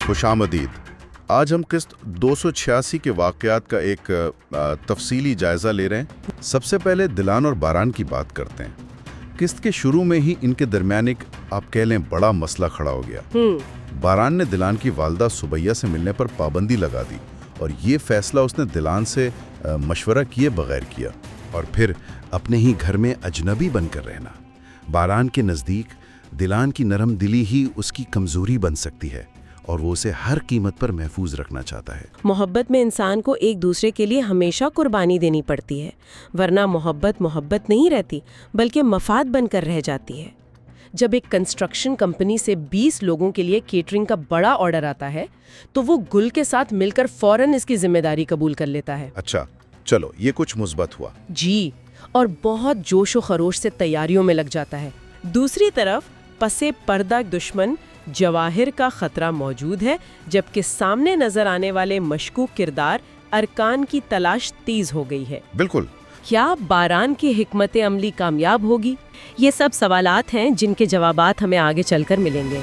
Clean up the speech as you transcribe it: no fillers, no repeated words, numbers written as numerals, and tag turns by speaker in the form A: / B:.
A: खुशामदीद। आज हम किस्त 286 के वाक़यात का एक तफसीली जायज़ा ले रहे हैं। सबसे पहले दिलान और बारान की बात करते हैं। किस्त के शुरू में ही इनके दरमियान एक आप कह लें बड़ा मसला खड़ा हो गया। बारान ने दिलान की वालदा सुबैया से मिलने पर पाबंदी लगा दी और ये फैसला उसने दिलान से मशवरा किए बगैर किया और फिर अपने ही घर में अजनबी बनकर रहना। बारान के नज़दीक दिलान की नरम दिली ही उसकी कमज़ोरी बन सकती है और वो उसे हर कीमत पर महफूज रखना चाहता है।
B: मोहब्बत में इंसान को एक दूसरे के लिए हमेशा कुर्बानी देनी पड़ती है, वरना मोहब्बत नहीं रहती बल्कि मफाद बनकर रह जाती है। जब एक कंस्ट्रक्शन कंपनी से 20 लोगों के लिए केटरिंग का बड़ा ऑर्डर आता है तो वो गुल के साथ मिलकर फौरन इसकी जिम्मेदारी कबूल कर लेता है।
A: अच्छा, चलो ये कुछ मुस्बत हुआ।
B: जी, और बहुत जोशो खरोश से तैयारियों में लग जाता है। दूसरी तरफ पसे पर्दा दुश्मन जवाहिर का खतरा मौजूद है, जबकि सामने नजर आने वाले मशकूक किरदार अरकान की तलाश तेज हो गई है।
A: बिल्कुल।
B: क्या बारान की हिकमत अमली कामयाब होगी? ये सब सवालात हैं जिनके जवाबात हमें आगे चलकर मिलेंगे।